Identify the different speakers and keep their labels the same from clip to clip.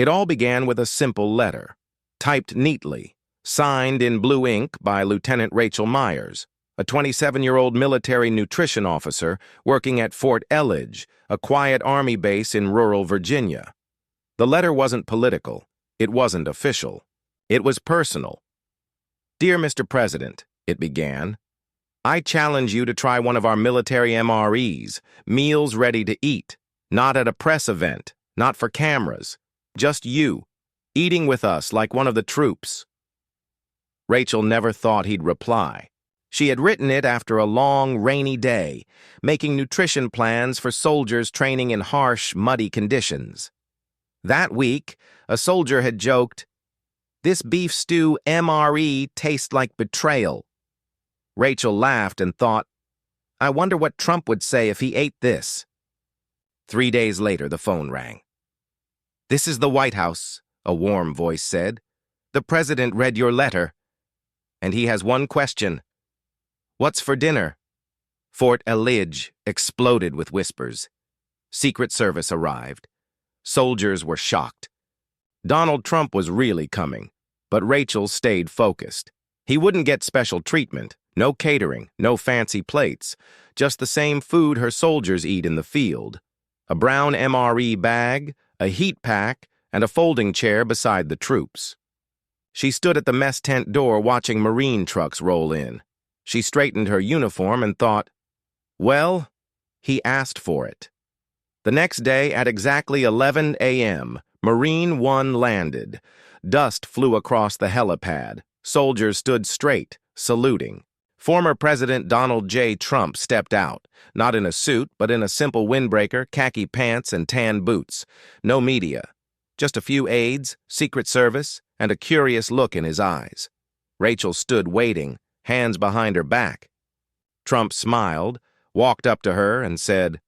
Speaker 1: It all began with a simple letter, typed neatly, signed in blue ink by Lieutenant Rachel Meyers, a 27-year-old military nutrition officer working at Fort Elledge, a quiet Army base in rural Virginia. The letter wasn't political. It wasn't official. It was personal. "Dear Mr. President," it began, "I challenge you to try one of our military MREs, meals ready to eat, not at a press event, not for cameras, just you, eating with us like one of the troops." Rachel never thought he'd reply. She had written it after a long, rainy day, making nutrition plans for soldiers training in harsh, muddy conditions. That week, a soldier had joked, "This beef stew MRE tastes like betrayal." Rachel laughed and thought, "I wonder what Trump would say if he ate this." 3 days later, the phone rang. "This is the White House," a warm voice said. "The president read your letter, and he has one question. What's for dinner?" Fort Elledge exploded with whispers. Secret Service arrived. Soldiers were shocked. Donald Trump was really coming, but Rachel stayed focused. He wouldn't get special treatment, no catering, no fancy plates, just the same food her soldiers eat in the field. A brown MRE bag, a heat pack, and a folding chair beside the troops. She stood at the mess tent door watching Marine trucks roll in. She straightened her uniform and thought, well, he asked for it. The next day at exactly 11 a.m., Marine One landed. Dust flew across the helipad. Soldiers stood straight, saluting. Former President Donald J. Trump stepped out, not in a suit, but in a simple windbreaker, khaki pants, and tan boots. No media. Just a few aides, Secret Service, and a curious look in his eyes. Rachel stood waiting, hands behind her back. Trump smiled, walked up to her, and said,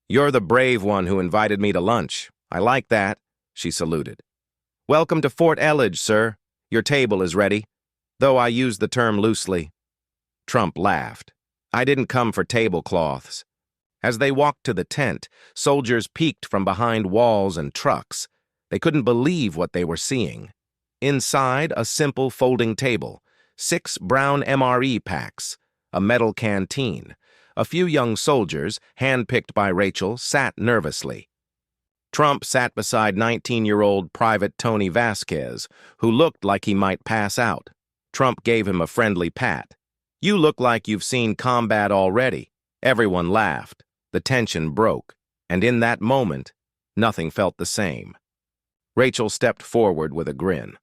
Speaker 1: "You're the brave one who invited me to lunch. I like that," she saluted. "Welcome to Fort Elledge, sir. Your table is ready," though I use the term loosely. Trump laughed. "I didn't come for tablecloths." As they walked to the tent, soldiers peeked from behind walls and trucks. They couldn't believe what they were seeing. Inside, a simple folding table, 6 brown MRE packs, a metal canteen. A few young soldiers, handpicked by Rachel, sat nervously. Trump sat beside 19-year-old Private Tony Vasquez, who looked like he might pass out. Trump gave him a friendly pat. "You look like you've seen combat already." Everyone laughed. The tension broke, and in that moment, nothing felt the same. Rachel stepped forward with a grin.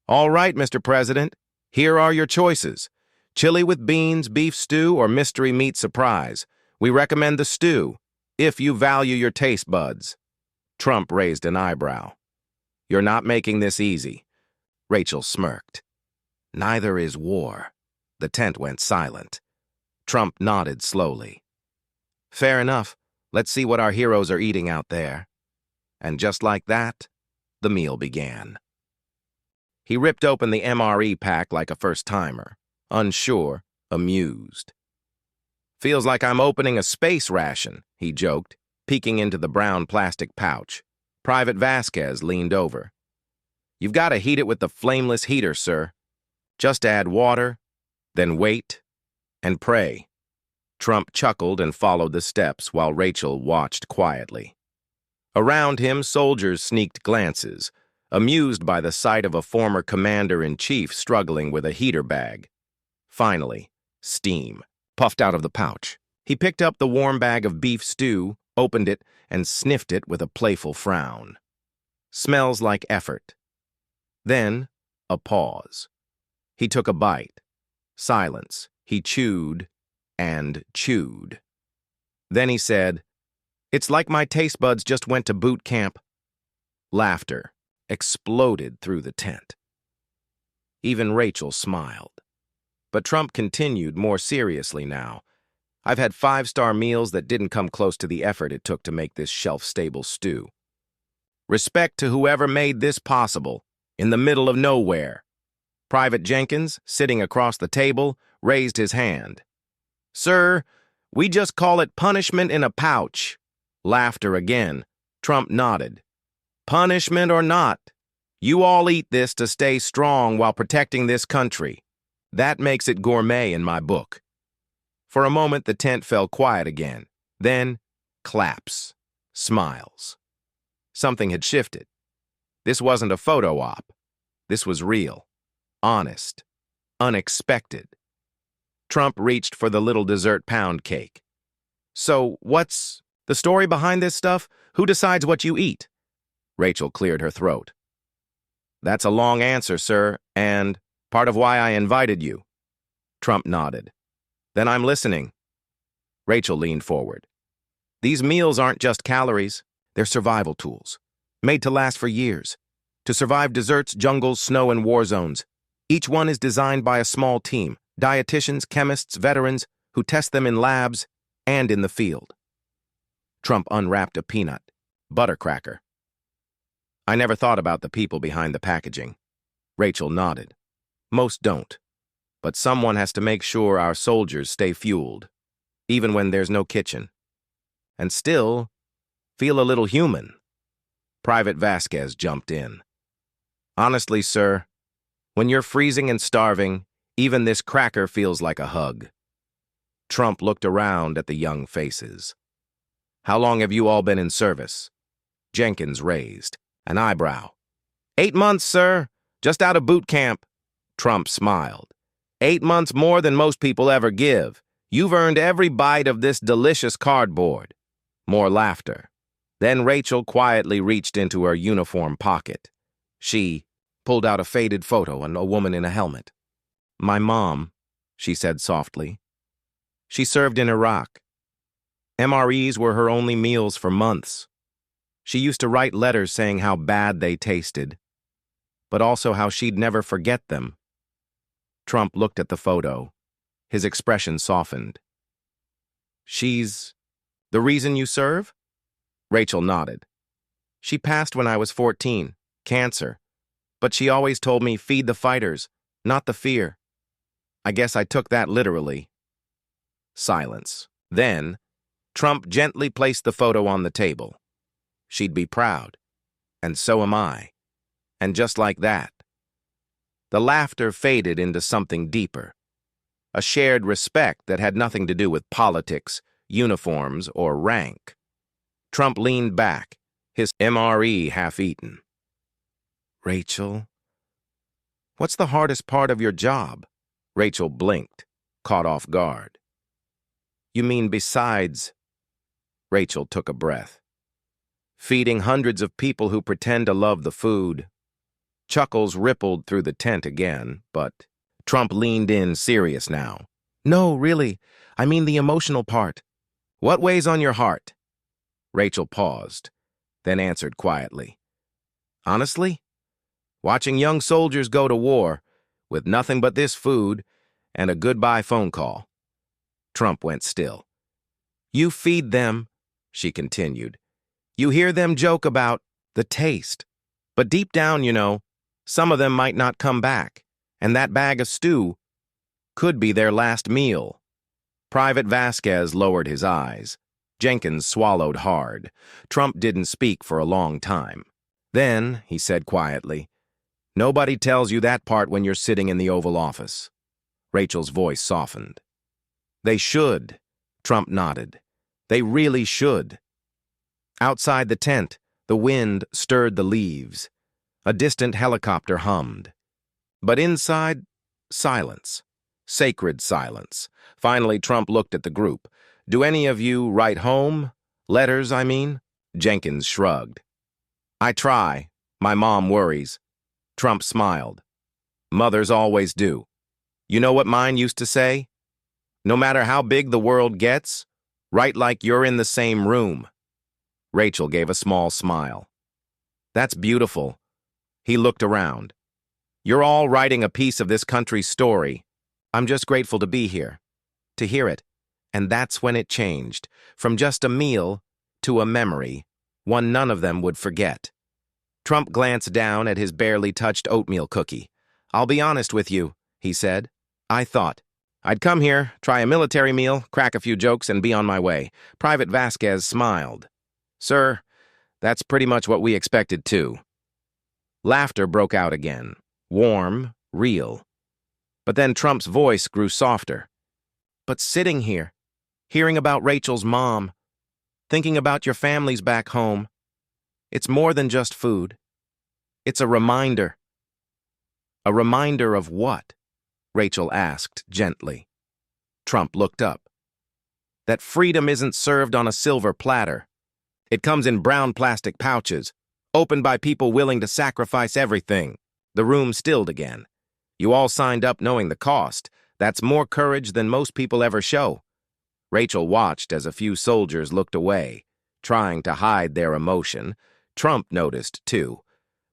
Speaker 1: "All right, Mr. President, here are your choices. Chili with beans, beef stew, or mystery meat surprise. We recommend the stew, if you value your taste buds." Trump raised an eyebrow. "You're not making this easy." Rachel smirked. "Neither is war." The tent went silent. Trump nodded slowly. "Fair enough. Let's see what our heroes are eating out there." And just like that, the meal began. He ripped open the MRE pack like a first-timer, unsure, amused. "Feels like I'm opening a space ration," he joked, peeking into the brown plastic pouch. Private Vasquez leaned over. "You've got to heat it with the flameless heater, sir. Just add water, then wait, and pray." Trump chuckled and followed the steps while Rachel watched quietly. Around him, soldiers sneaked glances, amused by the sight of a former commander-in-chief struggling with a heater bag. Finally, steam puffed out of the pouch. He picked up the warm bag of beef stew, opened it, and sniffed it with a playful frown. "Smells like effort." Then, a pause. He took a bite. Silence. He chewed and chewed. Then he said, "It's like my taste buds just went to boot camp." Laughter exploded through the tent. Even Rachel smiled. But Trump continued more seriously now. "I've had 5-star meals that didn't come close to the effort it took to make this shelf-stable stew. Respect to whoever made this possible, in the middle of nowhere." Private Jenkins, sitting across the table, raised his hand. "Sir, we just call it punishment in a pouch." Laughter again. Trump nodded. Punishment or not, you all eat this to stay strong while protecting this country. That makes it gourmet in my book." For a moment, the tent fell quiet again. Then, claps, smiles. Something had shifted. This wasn't a photo op. This was real, honest, unexpected. Trump reached for the little dessert pound cake. "So, what's the story behind this stuff? Who decides what you eat?" Rachel cleared her throat. "That's a long answer, sir, and part of why I invited you." Trump nodded. "Then I'm listening." Rachel leaned forward. "These meals aren't just calories, they're survival tools, made to last for years, to survive deserts, jungles, snow, and war zones. Each one is designed by a small team, dietitians, chemists, veterans, who test them in labs and in the field." Trump unwrapped a peanut butter cracker. "I never thought about the people behind the packaging." Rachel nodded. "Most don't. But someone has to make sure our soldiers stay fueled, even when there's no kitchen. And still, feel a little human." Private Vasquez jumped in. "Honestly, sir, when you're freezing and starving, even this cracker feels like a hug." Trump looked around at the young faces. "How long have you all been in service?" Jenkins raised an eyebrow. 8 months, sir. Just out of boot camp." Trump smiled. 8 months more than most people ever give. You've earned every bite of this delicious cardboard." More laughter. Then Rachel quietly reached into her uniform pocket. She pulled out a faded photo and a woman in a helmet. "My mom," she said softly. "She served in Iraq. MREs were her only meals for months. She used to write letters saying how bad they tasted, but also how she'd never forget them." Trump looked at the photo. His expression softened. "She's the reason you serve?" Rachel nodded. "She passed when I was 14, cancer. But she always told me, feed the fighters, not the fear. I guess I took that literally." Silence. Then, Trump gently placed the photo on the table. "She'd be proud. And so am I." And just like that, the laughter faded into something deeper. A shared respect that had nothing to do with politics, uniforms, or rank. Trump leaned back, his MRE half-eaten. "Rachel, what's the hardest part of your job?" Rachel blinked, caught off guard. "You mean besides?" Rachel took a breath. "Feeding hundreds of people who pretend to love the food." Chuckles rippled through the tent again, but Trump leaned in, serious now. "No, really, I mean the emotional part. What weighs on your heart?" Rachel paused, then answered quietly. "Honestly, watching young soldiers go to war with nothing but this food and a goodbye phone call." Trump went still. "You feed them," she continued. "You hear them joke about the taste. But deep down, you know, some of them might not come back, and that bag of stew could be their last meal." Private Vasquez lowered his eyes. Jenkins swallowed hard. Trump didn't speak for a long time. Then, he said quietly, "Nobody tells you that part when you're sitting in the Oval Office." Rachel's voice softened. "They should," Trump nodded. "They really should." Outside the tent, the wind stirred the leaves. A distant helicopter hummed. But inside, silence. Sacred silence. Finally, Trump looked at the group. "Do any of you write home? Letters, I mean?" Jenkins shrugged. "I try. My mom worries." Trump smiled. "Mothers always do. You know what mine used to say? No matter how big the world gets, write like you're in the same room." Rachel gave a small smile. "That's beautiful." He looked around. "You're all writing a piece of this country's story. I'm just grateful to be here, to hear it." And that's when it changed, from just a meal to a memory, one none of them would forget. Trump glanced down at his barely touched oatmeal cookie. "I'll be honest with you," he said. "I thought I'd come here, try a military meal, crack a few jokes, and be on my way." Private Vasquez smiled. "Sir, That's pretty much what we expected too. Laughter broke out again, warm, real. But then Trump's voice grew softer. But sitting here, hearing about Rachel's mom, thinking about your families back home, it's more than just food. It's a reminder. A reminder of what? Rachel asked gently. Trump looked up. That freedom isn't served on a silver platter. It comes in brown plastic pouches, opened by people willing to sacrifice everything. The room stilled again. You all signed up knowing the cost. That's more courage than most people ever show. Rachel watched as a few soldiers looked away, trying to hide their emotion. Trump noticed, too.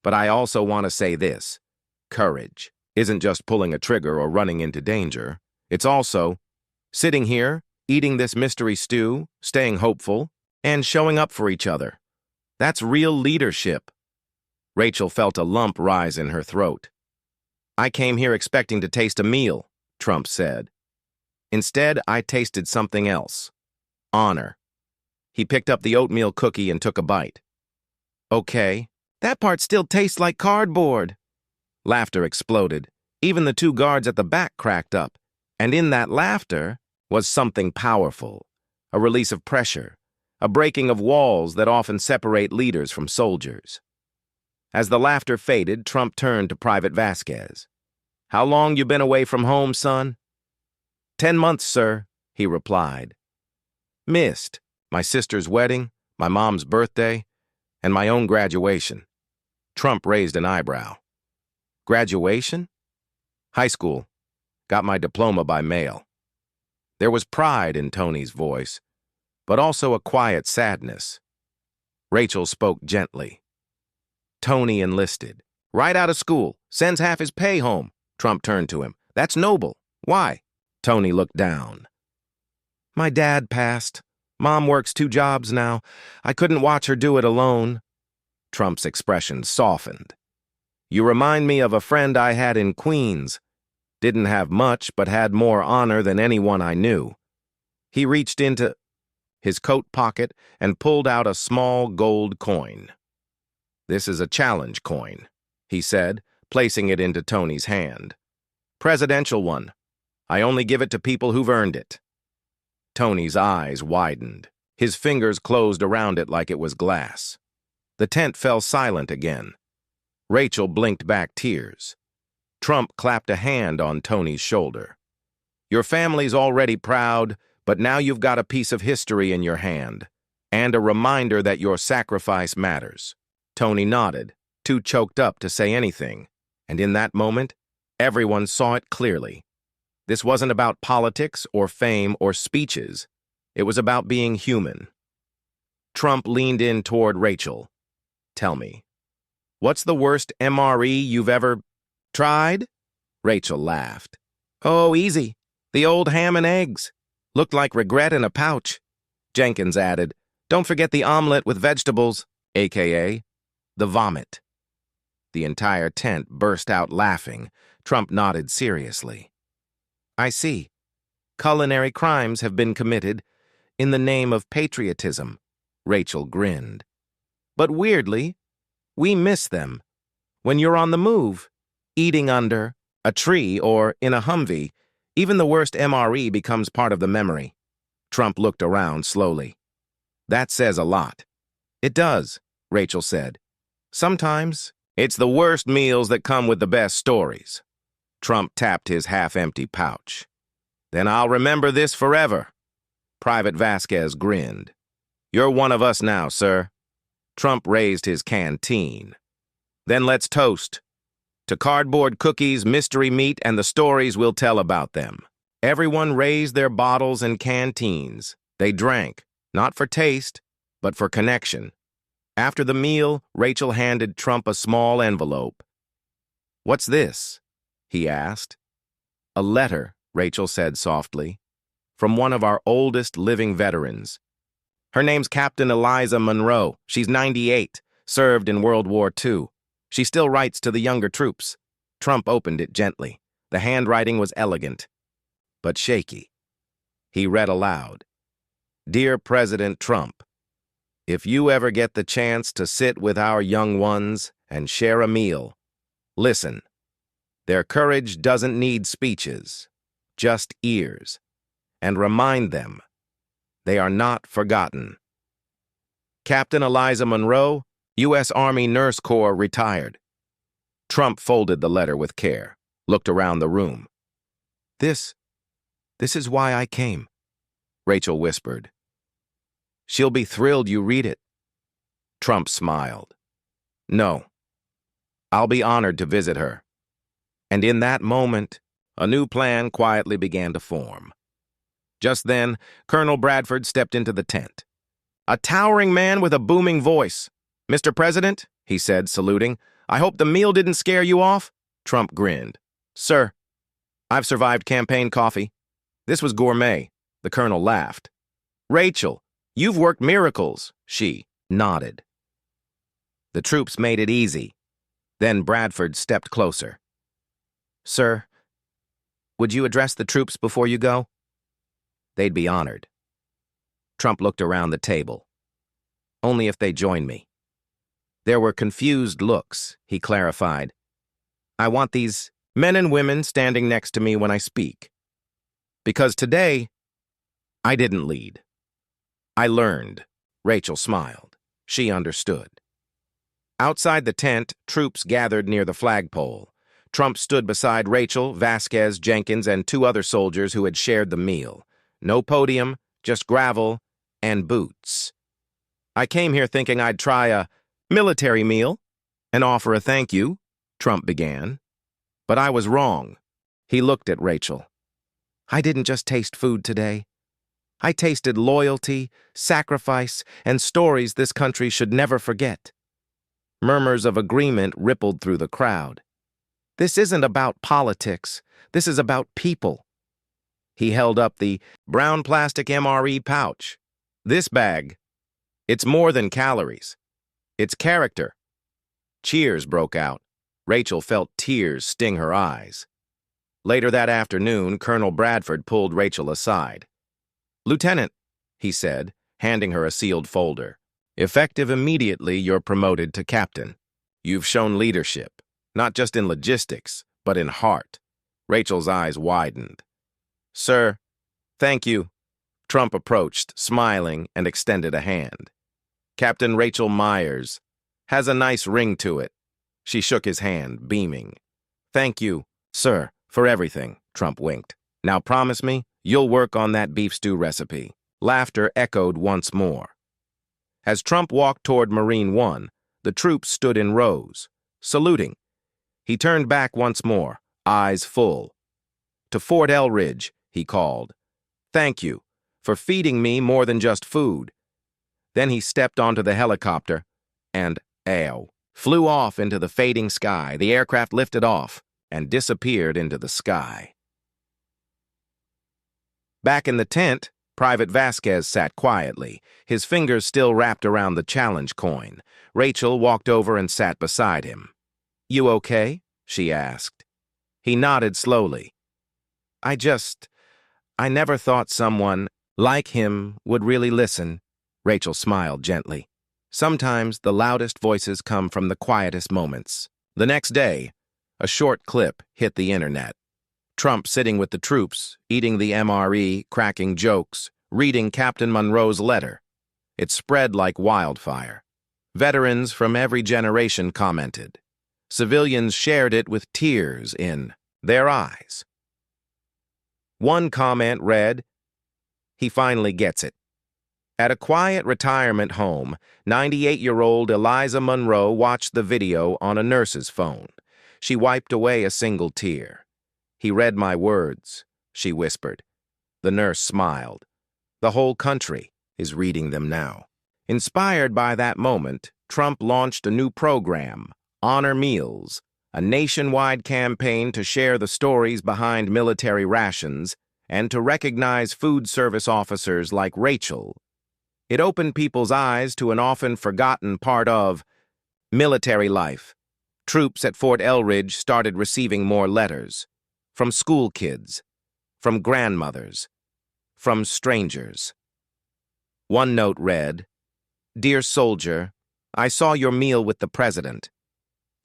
Speaker 1: But I also want to say this. Courage isn't just pulling a trigger or running into danger. It's also sitting here, eating this mystery stew, staying hopeful, and showing up for each other. That's real leadership. Rachel felt a lump rise in her throat. I came here expecting to taste a meal, Trump said. Instead, I tasted something else. Honor. He picked up the oatmeal cookie and took a bite. Okay, that part still tastes like cardboard. Laughter exploded. Even the two guards at the back cracked up. And in that laughter was something powerful. A release of pressure. A breaking of walls that often separate leaders from soldiers. As the laughter faded, Trump turned to Private Vasquez. How long you been away from home, son? 10 months, sir, he replied. Missed my sister's wedding, my mom's birthday, and my own graduation. Trump raised an eyebrow. Graduation? High school. Got my diploma by mail. There was pride in Tony's voice, but also a quiet sadness. Rachel spoke gently. Tony enlisted. Right out of school. Sends half his pay home. Trump turned to him. That's noble. Why? Tony looked down. My dad passed. Mom works 2 jobs now. I couldn't watch her do it alone. Trump's expression softened. You remind me of a friend I had in Queens. Didn't have much, but had more honor than anyone I knew. He reached into his coat pocket and pulled out a small gold coin. This is a challenge coin, he said, placing it into Tony's hand. Presidential one. I only give it to people who've earned it. Tony's eyes widened. His fingers closed around it like it was glass. The tent fell silent again. Rachel blinked back tears. Trump clapped a hand on Tony's shoulder. Your family's already proud, but now you've got a piece of history in your hand, and a reminder that your sacrifice matters. Tony nodded, too choked up to say anything, and in that moment, everyone saw it clearly. This wasn't about politics or fame or speeches. It was about being human. Trump leaned in toward Rachel. Tell me, what's the worst MRE you've ever tried? Rachel laughed. Oh, easy. The old ham and eggs. Looked like regret in a pouch. Jenkins added, don't forget the omelet with vegetables, a.k.a. the vomit. The entire tent burst out laughing. Trump nodded seriously. I see. Culinary crimes have been committed in the name of patriotism. Rachel grinned. But weirdly, we miss them. When you're on the move, eating under a tree or in a Humvee, even the worst MRE becomes part of the memory. Trump looked around slowly. That says a lot. It does, Rachel said. Sometimes, it's the worst meals that come with the best stories. Trump tapped his half-empty pouch. Then I'll remember this forever. Private Vasquez grinned. You're one of us now, sir. Trump raised his canteen. Then let's toast. To cardboard cookies, mystery meat, and the stories we'll tell about them. Everyone raised their bottles and canteens. They drank, not for taste, but for connection. After the meal, Rachel handed Trump a small envelope. What's this? He asked. A letter, Rachel said softly, from one of our oldest living veterans. Her name's Captain Eliza Monroe. She's 98, served in World War II. She still writes to the younger troops. Trump opened it gently. The handwriting was elegant, but shaky. He read aloud. Dear President Trump, If you ever get the chance to sit with our young ones and share a meal, listen. Their courage doesn't need speeches, just ears. And remind them, they are not forgotten. Captain Eliza Monroe, U.S. Army Nurse Corps, retired. Trump folded the letter with care, looked around the room. This is why I came, Rachel whispered. She'll be thrilled you read it. Trump smiled. No, I'll be honored to visit her. And in that moment, a new plan quietly began to form. Just then, Colonel Bradford stepped into the tent. A towering man with a booming voice. Mr. President, he said, saluting, I hope the meal didn't scare you off? Trump grinned. Sir, I've survived campaign coffee. This was gourmet. The colonel laughed. Rachel, you've worked miracles, she nodded. The troops made it easy. Then Bradford stepped closer. Sir, would you address the troops before you go? They'd be honored. Trump looked around the table. Only if they join me. There were confused looks, he clarified. I want these men and women standing next to me when I speak. Because today, I didn't lead. I learned. Rachel smiled. She understood. Outside the tent, troops gathered near the flagpole. Trump stood beside Rachel, Vasquez, Jenkins, and two other soldiers who had shared the meal. No podium, just gravel and boots. I came here thinking I'd try a military meal and offer a thank you, Trump began. But I was wrong. He looked at Rachel. I didn't just taste food today. I tasted loyalty, sacrifice, and stories this country should never forget. Murmurs of agreement rippled through the crowd. This isn't about politics. This is about people. He held up the brown plastic MRE pouch. This bag, it's more than calories. It's character. Cheers broke out. Rachel felt tears sting her eyes. Later that afternoon, Colonel Bradford pulled Rachel aside. Lieutenant, he said, handing her a sealed folder. Effective immediately, you're promoted to captain. You've shown leadership, not just in logistics, but in heart. Rachel's eyes widened. Sir, thank you. Trump approached, smiling, and extended a hand. Captain Rachel Meyers has a nice ring to it. She shook his hand, beaming. Thank you, sir, for everything, Trump winked. Now promise me you'll work on that beef stew recipe. Laughter echoed once more. As Trump walked toward Marine One, the troops stood in rows, saluting. He turned back once more, eyes full. To Fort Elridge, he called. Thank you for feeding me more than just food. Then he stepped onto the helicopter and, flew off into the fading sky. The aircraft lifted off and disappeared into the sky. Back in the tent, Private Vasquez sat quietly, his fingers still wrapped around the challenge coin. Rachel walked over and sat beside him. You okay? She asked. He nodded slowly. I never thought someone like him would really listen. Rachel smiled gently. Sometimes the loudest voices come from the quietest moments. The next day, a short clip hit the internet. Trump sitting with the troops, eating the MRE, cracking jokes, reading Captain Monroe's letter. It spread like wildfire. Veterans from every generation commented. Civilians shared it with tears in their eyes. One comment read, "He finally gets it." At a quiet retirement home, 98-year-old Eliza Monroe watched the video on a nurse's phone. She wiped away a single tear. He read my words, she whispered. The nurse smiled. The whole country is reading them now. Inspired by that moment, Trump launched a new program, Honor Meals, a nationwide campaign to share the stories behind military rations and to recognize food service officers like Rachel. It opened people's eyes to an often forgotten part of military life. Troops at Fort Elridge started receiving more letters. From school kids, from grandmothers, from strangers. One note read, Dear soldier, I saw your meal with the president.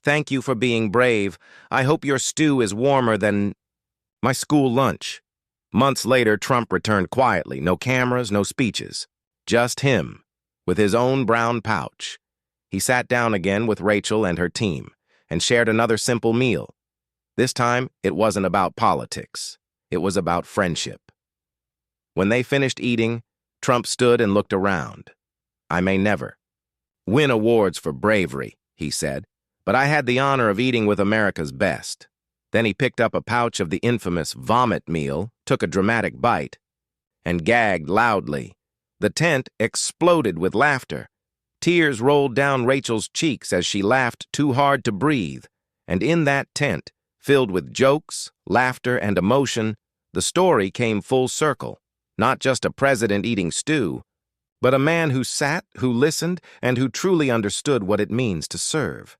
Speaker 1: Thank you for being brave. I hope your stew is warmer than my school lunch. Months later, Trump returned quietly. No cameras, no speeches. Just him, with his own brown pouch. He sat down again with Rachel and her team and shared another simple meal. This time, it wasn't about politics. It was about friendship. When they finished eating, Trump stood and looked around. I may never win awards for bravery, he said, but I had the honor of eating with America's best. Then he picked up a pouch of the infamous vomit meal, took a dramatic bite, and gagged loudly. The tent exploded with laughter. Tears rolled down Rachel's cheeks as she laughed too hard to breathe, and in that tent, filled with jokes, laughter, and emotion, the story came full circle. Not just a president eating stew, but a man who sat, who listened, and who truly understood what it means to serve.